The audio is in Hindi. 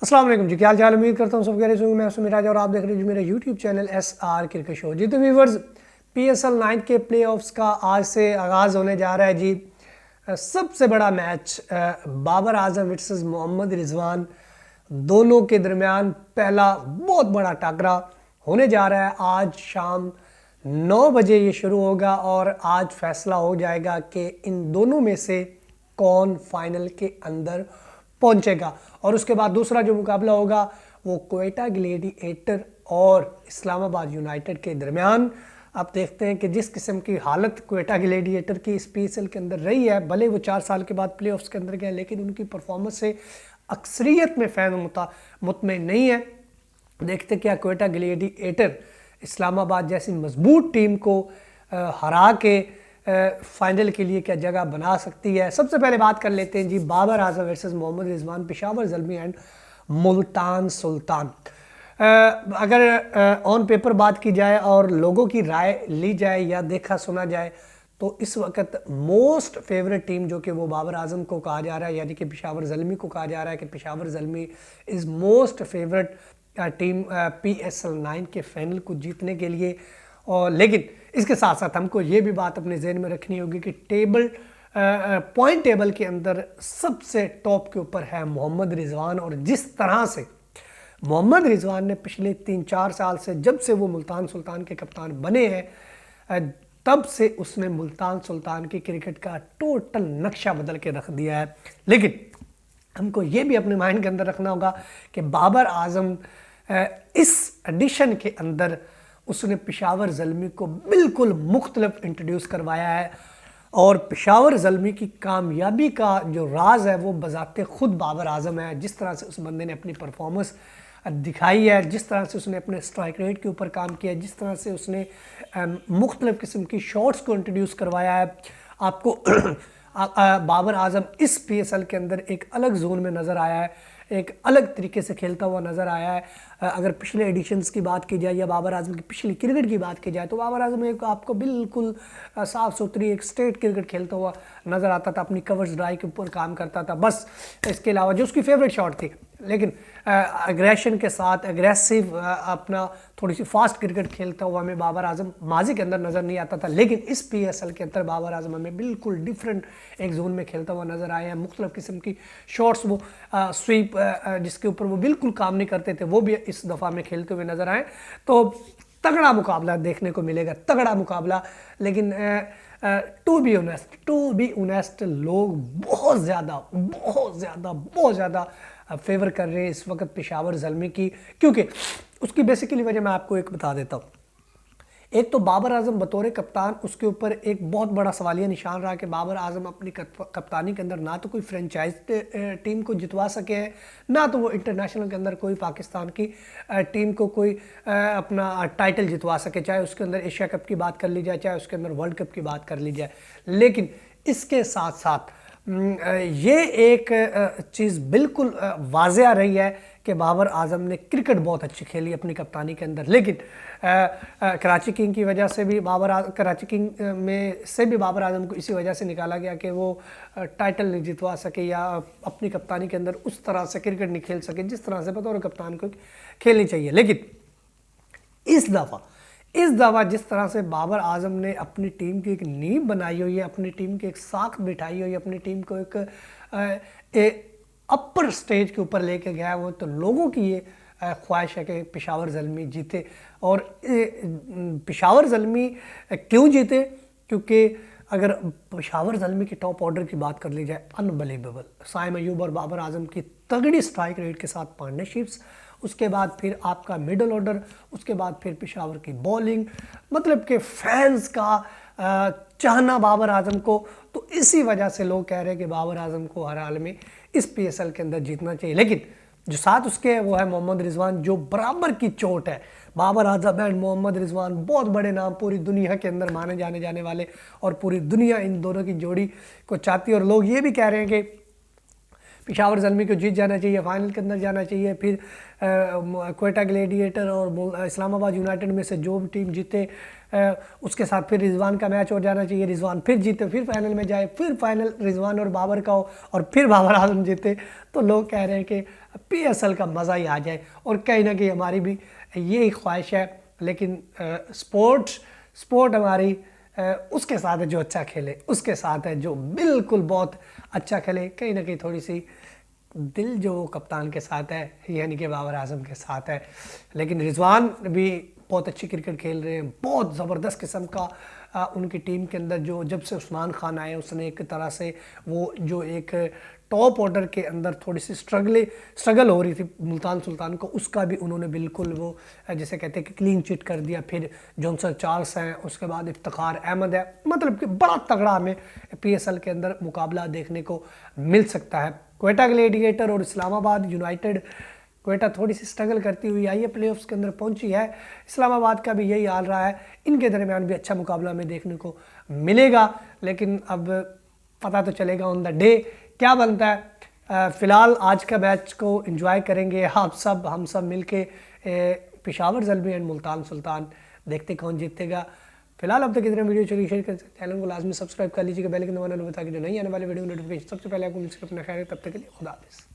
अस्सलाम वालेकुम जी, क्या हाल चाल। उम्मीद करता हूँ सब कह रहे होंगे। मैं सुमिराज और आप देख रहे हैं जी मेरा YouTube channel SR cricket show. जी तो व्यूवर्स, PSL 9 के प्लेऑफ्स का आज से आगाज़ होने जा रहा है जी। सबसे बड़ा मैच बाबर आजम वर्सेस मोहम्मद रिजवान, दोनों के दरमियान पहला बहुत बड़ा टाकरा होने जा रहा है। आज शाम 9 बजे ये शुरू होगा और आज फैसला हो जाएगा कि इन दोनों में से कौन फाइनल के अंदर पहुंचेगा। और उसके बाद दूसरा जो मुकाबला होगा वो क्वेटा ग्लेडिएटर और इस्लामाबाद यूनाइटेड के दरमियान। आप देखते हैं कि जिस किस्म की हालत क्वेटा ग्लेडिएटर की इस PSL के अंदर रही है, भले वो 4 साल के बाद प्लेऑफ्स के अंदर गए, लेकिन उनकी परफॉर्मेंस से अक्सरियत में फैन मुतमईन नहीं है। देखते क्या क्वेटा ग्लेडिएटर इस्लामाबाद जैसी मजबूत टीम को हरा के फाइनल के लिए क्या जगह बना सकती है। सबसे पहले बात कर लेते हैं जी बाबर आजम वर्सेस मोहम्मद रिजवान, पेशावर ज़ल्मी एंड मुल्तान सुल्तान। अगर ऑन पेपर बात की जाए और लोगों की राय ली जाए या देखा सुना जाए तो इस वक्त मोस्ट फेवरेट टीम जो कि वो बाबर आजम को कहा जा रहा है, यानी कि पेशावर ज़ल्मी को कहा जा रहा है कि Peshawar Zalmi is most favourite team PSL 9 के फाइनल को जीतने के लिए। और लेकिन इसके साथ साथ हमको ये भी बात अपने जहन में रखनी होगी कि पॉइंट टेबल के अंदर सबसे टॉप के ऊपर है मोहम्मद रिजवान। और जिस तरह से मोहम्मद रिजवान ने पिछले 3-4 साल से, जब से वो मुल्तान सुल्तान के कप्तान बने हैं, तब से उसने मुल्तान सुल्तान की क्रिकेट का टोटल नक्शा बदल के रख दिया है। लेकिन हमको ये भी अपने माइंड के अंदर रखना होगा कि बाबर आजम इस एडिशन के अंदर उसने पेशावर ज़ल्मी को बिल्कुल मुख्तलिफ इंट्रोड्यूस करवाया है। और पेशावर ज़ल्मी की कामयाबी का जो राज है वो बज़ाते खुद बाबर आजम है। जिस तरह से उस बंदे ने अपनी परफॉर्मेंस दिखाई है, जिस तरह से उसने अपने स्ट्राइक रेट के ऊपर काम किया है, जिस तरह से उसने मुख्तलिफ किस्म की शॉट्स को इंट्रोड्यूस करवाया है, आपको बाबर आजम इस PSL के अंदर एक अलग जोन में नज़र आया है, एक अलग तरीके से खेलता हुआ नज़र आया है। अगर पिछले एडिशंस की बात की जाए या बाबर आजम की पिछली क्रिकेट की बात की जाए तो बाबर आजम एक आपको बिल्कुल साफ़ सुथरी एक स्ट्रेट क्रिकेट खेलता हुआ नज़र आता था। अपनी कवर्स ड्राइव के ऊपर काम करता था, बस इसके अलावा जो उसकी फेवरेट शॉट थी, लेकिन एग्रेशन के साथ एग्रेसिव अपना थोड़ी सी फास्ट क्रिकेट खेलता हुआ हमें बाबर आजम माजी के अंदर नज़र नहीं आता था। लेकिन इस PSL के अंदर बाबर आजम हमें बिल्कुल डिफरेंट एक जोन में खेलता हुआ नज़र आया है। मुख्तलिफ किस्म की शॉट्स, वो स्वीप जिसके ऊपर वो बिल्कुल काम नहीं करते थे, वो भी इस दफ़ा में खेलते हुए नज़र आए। तो तगड़ा मुकाबला देखने को मिलेगा, तगड़ा मुकाबला। लेकिन टू बी ऑनेस्ट लोग बहुत ज़्यादा फेवर कर रहे हैं इस वक्त पेशावर ज़ल्मी की, क्योंकि उसकी बेसिकली वजह मैं आपको एक बता देता हूँ। एक तो बाबर आजम बतौर कप्तान, उसके ऊपर एक बहुत बड़ा सवालिया निशान रहा कि बाबर आजम अपनी कप्तानी के अंदर ना तो कोई फ्रेंचाइज टीम को जितवा सके हैं, ना तो वो इंटरनेशनल के अंदर कोई पाकिस्तान की टीम को कोई अपना टाइटल जितवा सके, चाहे उसके अंदर एशिया कप की बात कर ली जाए, चाहे उसके अंदर वर्ल्ड कप की बात कर ली जाए। लेकिन इसके साथ साथ ये एक चीज़ बिल्कुल वाज़िया रही है कि बाबर आजम ने क्रिकेट बहुत अच्छी खेली अपनी कप्तानी के अंदर। लेकिन कराची किंग की वजह से भी कराची किंग में से भी बाबर आजम को इसी वजह से निकाला गया कि वो टाइटल नहीं जितवा सके या अपनी कप्तानी के अंदर उस तरह से क्रिकेट नहीं खेल सके जिस तरह से बतौर कप्तान को खेलनी चाहिए। लेकिन इस दफ़ा जिस तरह से बाबर आजम ने अपनी ख्वाहिश की एक नींव बनाई हुई है, अपनी टीम की एक साख बिठाई हुई है, अपनी टीम को एक अपर स्टेज के ऊपर लेके गया वो, तो लोगों की ये ख्वाहिश है कि पेशावर ज़ल्मी जीते। और पेशावर ज़ल्मी क्यों जीते? क्योंकि अगर पेशावर ज़ल्मी की टॉप ऑर्डर की बात कर ली जाए, अनबिलीवेबल साइम अयूब और बाबर आजम की तगड़ी स्ट्राइक रेट के साथ पार्टनरशिप्स, उसके बाद फिर आपका मिडल ऑर्डर, उसके बाद फिर पेशावर की बॉलिंग, मतलब कि फैंस का चाहना बाबर आजम को। तो इसी वजह से लोग कह रहे हैं कि बाबर आजम को हर हाल में इस PSL के अंदर जीतना चाहिए। लेकिन जो साथ उसके है वो है मोहम्मद रिजवान, जो बराबर की चोट है। बाबर आजम एंड मोहम्मद रिजवान बहुत बड़े नाम पूरी दुनिया के अंदर माने जाने वाले, और पूरी दुनिया इन दोनों की जोड़ी को चाहती है। और लोग ये भी कह रहे हैं कि पेशावर ज़ल्मी को जीत जाना चाहिए, फाइनल के अंदर जाना चाहिए। फिर क्वेटा ग्लेडिएटर और इस्लामाबाद यूनाइटेड में से जो भी टीम जीते उसके साथ फिर रिजवान का मैच हो जाना चाहिए, रिजवान फिर जीते, फिर फाइनल में जाए, फिर फाइनल रिजवान और बाबर का हो और फिर बाबर आजम जीते। तो लोग कह रहे हैं कि PSL का मज़ा ही आ जाए, और कहीं ना कहीं हमारी भी यही ख्वाहिश है। लेकिन स्पोर्ट हमारी उसके साथ है जो अच्छा खेले, उसके साथ है जो बिल्कुल बहुत अच्छा खेले। कहीं ना कहीं थोड़ी सी दिल जो कप्तान के साथ है, यानी कि बाबर आजम के साथ है। लेकिन रिजवान भी बहुत अच्छी क्रिकेट खेल रहे हैं, बहुत ज़बरदस्त किस्म का उनकी टीम के अंदर जो जब से उस्मान खान आए उसने एक तरह से वो जो एक टॉप ऑर्डर के अंदर थोड़ी सी स्ट्रगल हो रही थी मुल्तान सुल्तान को, उसका भी उन्होंने बिल्कुल वो जैसे कहते हैं कि क्लीन चिट कर दिया। फिर जॉनसन चार्ल्स हैं, उसके बाद इफ्तिखार अहमद है, मतलब कि बड़ा तगड़ा हमें PSL के अंदर मुकाबला देखने को मिल सकता है। क्वेटा ग्लेडिएटर और इस्लामाबाद यूनाइटेड, क्वेटा थोड़ी सी स्ट्रगल करती हुई आई है, प्लेऑफ्स के अंदर पहुंची है। इस्लामाबाद का भी यही हाल रहा है, इनके दरमियान भी अच्छा मुकाबला हमें देखने को मिलेगा। लेकिन अब पता तो चलेगा ऑन द डे क्या बनता है। फ़िलहाल आज का मैच को एंजॉय करेंगे आप सब, हम सब मिलके पेशावर ज़ल्मी एंड मुल्तान सुल्तान, देखते कौन जीतेगा। फिलहाल अब तक इतना वीडियो चलिए शेयर कर, चैनल को लाजमी सब्सक्राइब कर लीजिएगा, बेल के दबाना ताकि जो नहीं आने वाले वीडियो नोटिफिकेशन सबसे पहले आपको मिल सके। अपना ख्याल, तब तक के लिए खुदा हाफिज़।